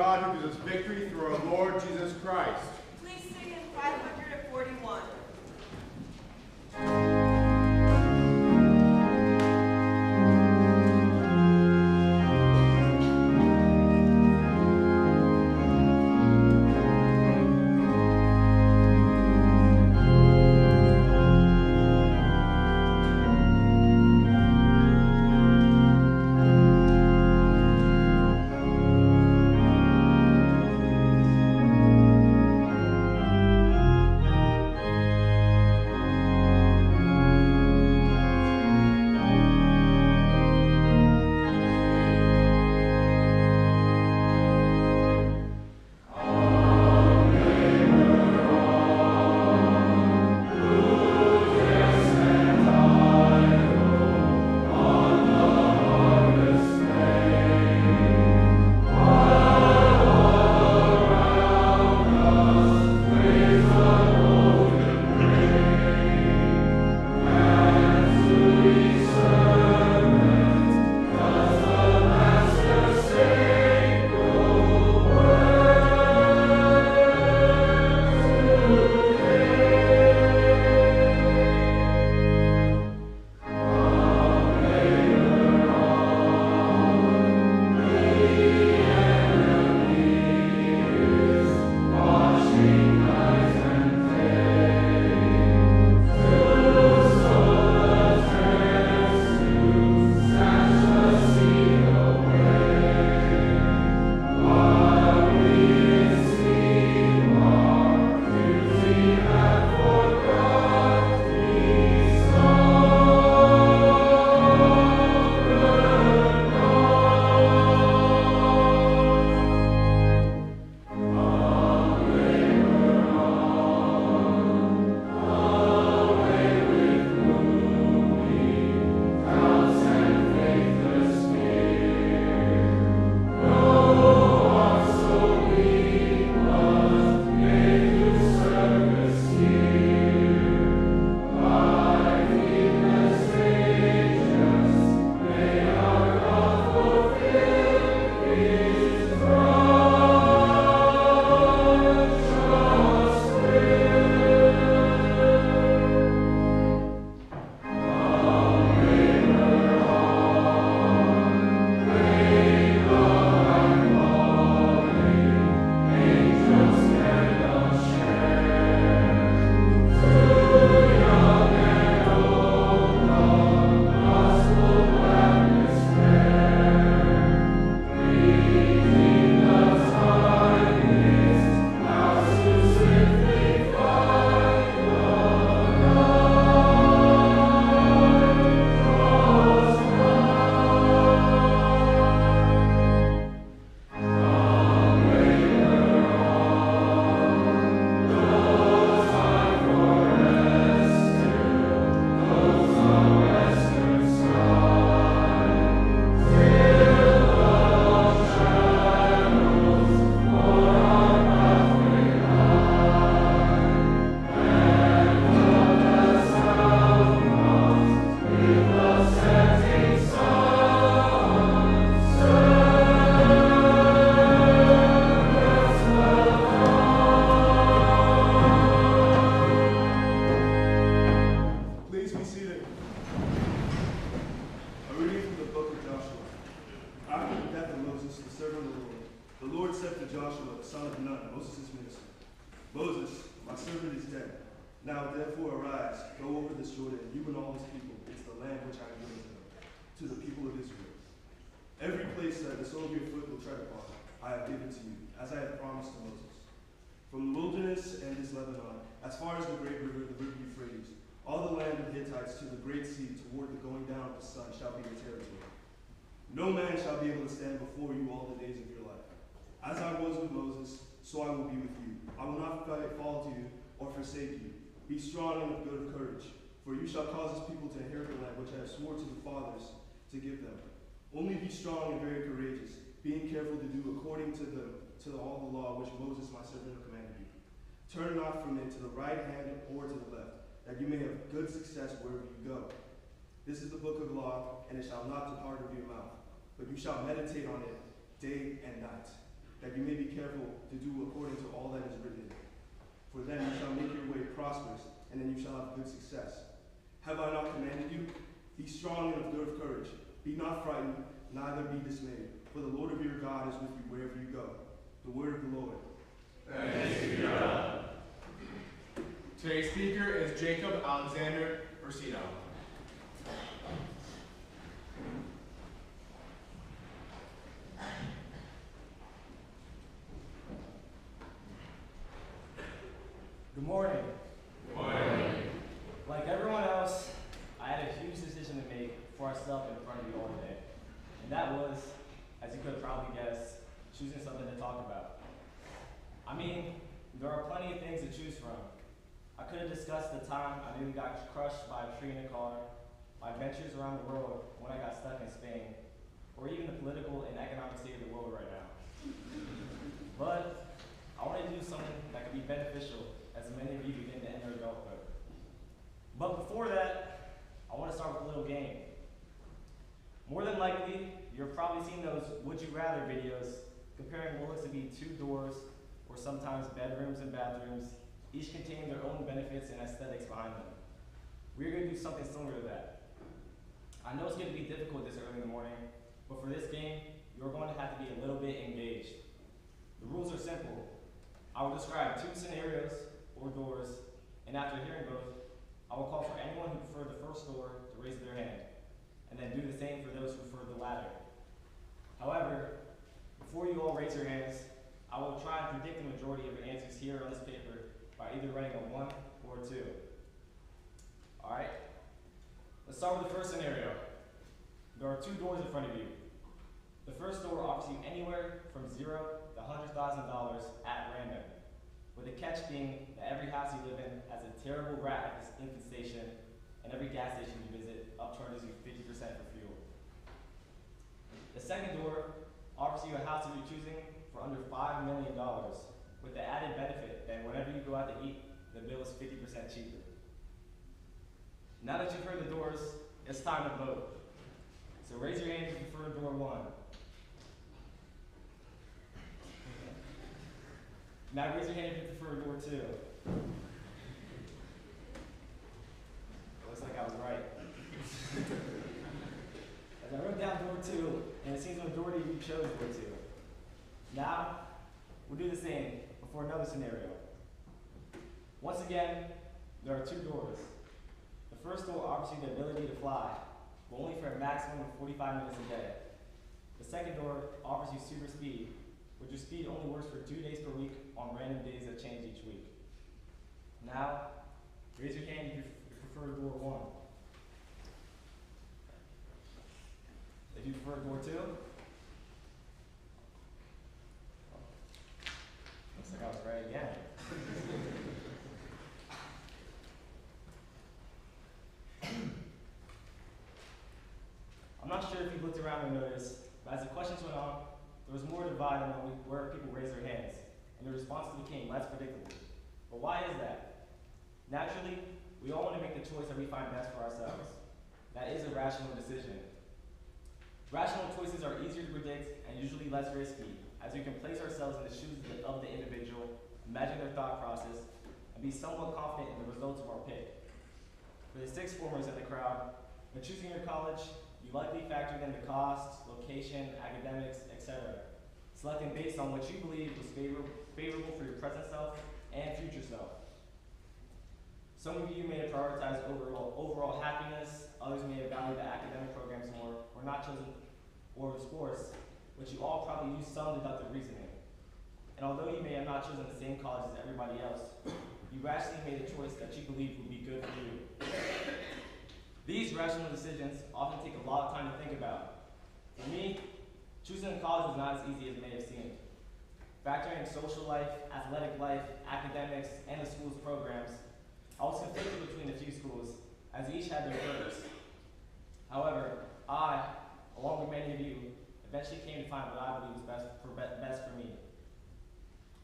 God who gives us victory through our Lord Jesus Christ. Please sing in 541. Moses, my servant is dead. Now therefore arise, go over this Jordan, you and all his people, into the land which I am giving to them, to the people of Israel. Every place that the sole of your foot will tread upon, I have given to you, as I have promised to Moses. From the wilderness and this Lebanon, as far as the great river, the river Euphrates, all the land of Hittites to the great sea, toward the going down of the sun, shall be your territory. No man shall be able to stand before you all the days of your life. As I was with Moses, so I will be with you. I will not fall to you or forsake you. Be strong and of good courage, for you shall cause this people to inherit the land which I have sworn to the fathers to give them. Only be strong and very courageous, being careful to do according to all the law which Moses my servant commanded you. Turn not from it to the right hand or to the left, that you may have good success wherever you go. This is the book of law, and it shall not depart of your mouth, but you shall meditate on it day and night, that you may be careful to do according to all that is written. For then you shall make your way prosperous, and then you shall have good success. Have I not commanded you? Be strong and of good courage. Be not frightened, neither be dismayed. For the Lord of your God is with you wherever you go. The word of the Lord. Thanks be to God. Today's speaker is Jacob Alexander Versino. Good morning. Good morning. Like everyone else, I had a huge decision to make before I stepped in front of you all today. And that was, as you could have probably guessed, choosing something to talk about. I mean, there are plenty of things to choose from. I could have discussed the time I nearly got crushed by a tree in a car, my adventures around the world when I got stuck in Spain, or even the political and economic state of the world right now. But I wanted to do something that could be beneficial as many of you begin to enter adulthood. But before that, I want to start with a little game. More than likely, you've probably seen those would you rather videos comparing what looks to be two doors, or sometimes bedrooms and bathrooms, each containing their own benefits and aesthetics behind them. We're going to do something similar to that. I know it's going to be difficult this early in the morning, but for this game, you're going to have to be a little bit engaged. The rules are simple. I will describe two scenarios or doors, and after hearing both, I will call for anyone who preferred the first door to raise their hand, and then do the same for those who prefer the latter. However, before you all raise your hands, I will try and predict the majority of your answers here on this paper by either writing a 1 or a 2. Alright? Let's start with the first scenario. There are two doors in front of you. The first door offers you anywhere from $0 to $100,000 at random, with the catch being that every house you live in has a terrible rat infestation, and every gas station you visit upcharges you 50% for fuel. The second door offers you a house of your choosing for under $5 million, with the added benefit that whenever you go out to eat, the bill is 50% cheaper. Now that you've heard the doors, it's time to vote. So raise your hand if you prefer door 1. Now raise your hand if you prefer door 2. Looks like I was right. As I wrote down door 2, and it seems the majority of you chose door 2. Now, we'll do the same before another scenario. Once again, there are two doors. The first door offers you the ability to fly, but only for a maximum of 45 minutes a day. The second door offers you super speed, but your speed only works for 2 days per week on random days that change each week. Now, raise your hand if you prefer door 1. If you prefer door 2, looks like I was right again. I'm not sure if you looked around and noticed, but as the questions went on, there was more divide among where people raised their hands, and the responses became less predictable. But why is that? Naturally, we all want to make the choice that we find best for ourselves. That is a rational decision. Rational choices are easier to predict and usually less risky, as we can place ourselves in the shoes of the individual, imagine their thought process, and be somewhat confident in the results of our pick. For the sixth formers in the crowd, when choosing your college, you likely factored in the costs, location, academics, etc., selecting based on what you believe was favorable for your present self and future self. Some of you may have prioritized overall happiness, others may have valued the academic programs more, or not chosen, or sports, but you all probably used some deductive reasoning. And although you may have not chosen the same college as everybody else, you rationally made a choice that you believed would be good for you. These rational decisions often take a lot of time to think about. For me, choosing a college was not as easy as it may have seemed. Factoring in social life, athletic life, academics, and the school's programs, I was conflicted between the few schools, as each had their purpose. However, I, along with many of you, eventually came to find what I believe was best for me.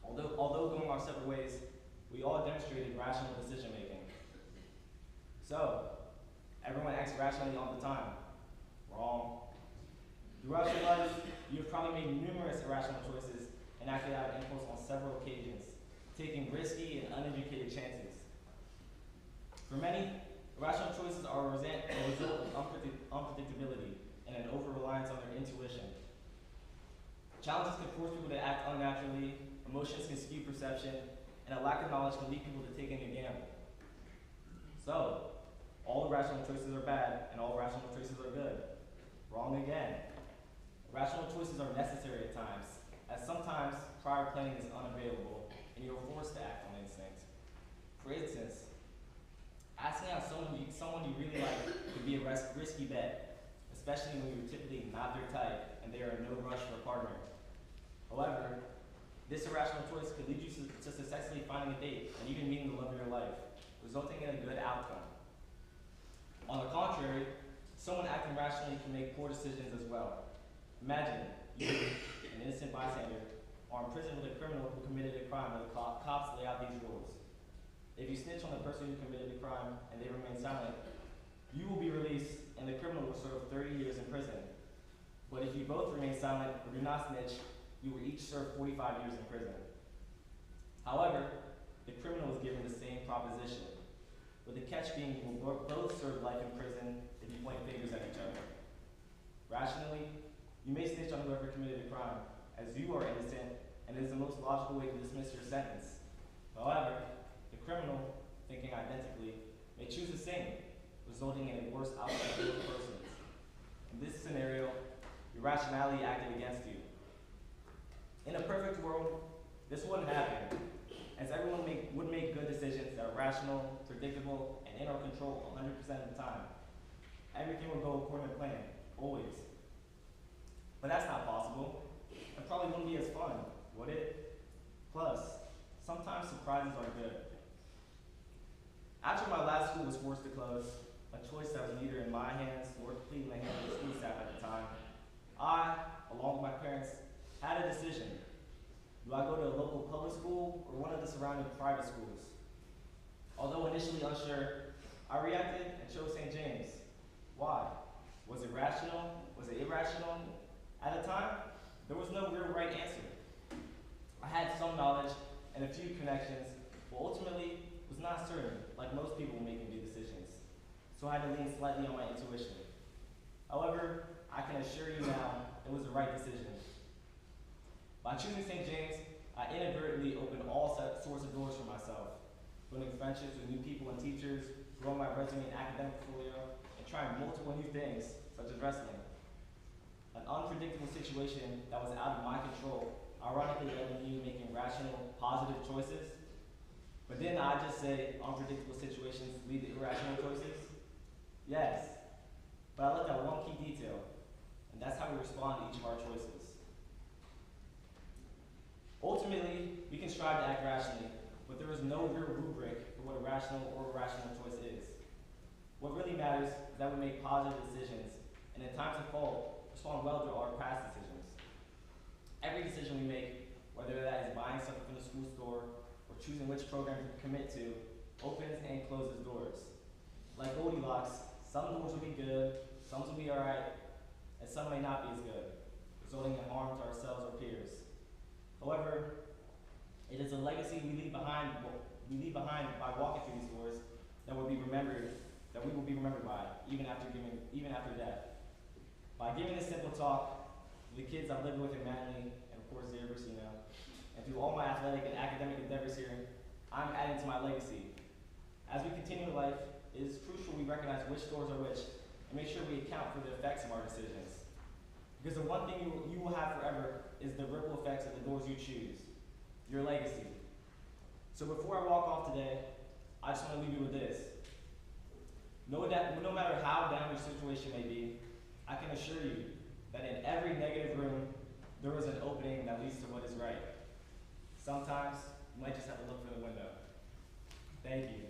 Although going our separate ways, we all demonstrated rational decision making. So, everyone acts rationally all the time. Wrong. Throughout your life, you've probably made numerous irrational choices and acted out of impulse on several occasions, taking risky and uneducated chances. For many, irrational choices are a result of unpredictability and an over-reliance on their intuition. Challenges can force people to act unnaturally, emotions can skew perception, and a lack of knowledge can lead people to taking a gamble. So, all irrational choices are bad, and all rational choices are good. Wrong again. Rational choices are necessary at times, as sometimes prior planning is unavailable, and you're forced to act on instinct. For instance, asking out someone you really like could be a risky bet, especially when you're typically not their type and they are in no rush for a partner. However, this irrational choice could lead you to successfully finding a date and even meeting the love of your life, resulting in a good outcome. On the contrary, someone acting rationally can make poor decisions as well. Imagine you, an innocent bystander, are in prison with a criminal who committed a crime and the cops lay out these rules. If you snitch on the person who committed the crime and they remain silent, you will be released and the criminal will serve 30 years in prison. But if you both remain silent or do not snitch, you will each serve 45 years in prison. However, the criminal is given the same proposition, with the catch being you will both serve life in prison if you point fingers at each other. Rationally, you may snitch on whoever committed the crime, as you are innocent and it is the most logical way to dismiss your sentence. However, the criminal, thinking identically, may choose the same, resulting in a worse outcome for both persons. In this scenario, your rationality acted against you. In a perfect world, this wouldn't happen, as everyone would make good decisions that are rational, predictable, and in our control 100% of the time. Everything would go according to plan, always. But that's not possible. It probably wouldn't be as fun, would it? Plus, sometimes surprises are good. After my last school was forced to close, a choice that was neither in my hands nor completely in the hands of the school staff at the time, I, along with my parents, had a decision. Do I go to a local public school or one of the surrounding private schools? Although initially unsure, I reacted and chose St. James. Why? Was it rational? Was it irrational? At the time, there was no real right answer. I had some knowledge and a few connections, but ultimately was not certain, like most people making big decisions. So I had to lean slightly on my intuition. However, I can assure you now, it was the right decision. By choosing St. James, I inadvertently opened all sorts of doors for myself, building friendships with new people and teachers, growing my resume and academic portfolio, and trying multiple new things, such as wrestling. An unpredictable situation that was out of my control ironically led to me making rational, positive choices. But didn't I just say unpredictable situations lead to irrational choices? Yes, but I looked at one key detail, and that's how we respond to each of our choices. Ultimately, we can strive to act rationally, but there is no real rubric for what a rational or irrational choice is. What really matters is that we make positive decisions, and in times of fault, respond well to our past decisions. Every decision we make, whether that is buying something from the school store or choosing which program to commit to, opens and closes doors. Like Goldilocks, some doors will be good, some will be alright, and some may not be as good, resulting in harm to ourselves or peers. However, it is a legacy we leave behind by walking through these doors that we will be remembered by, even after death. By giving this simple talk to the kids I've lived with in Manly, and of course here at Versino, and through all my athletic and academic endeavors here, I'm adding to my legacy. As we continue life, it is crucial we recognize which doors are which, and make sure we account for the effects of our decisions. Because the one thing you will have forever is the ripple effects of the doors you choose, your legacy. So before I walk off today, I just want to leave you with this. No matter how down your situation may be, I can assure you that in every negative room, there is an opening that leads to what is right. Sometimes, you might just have to look for the window. Thank you.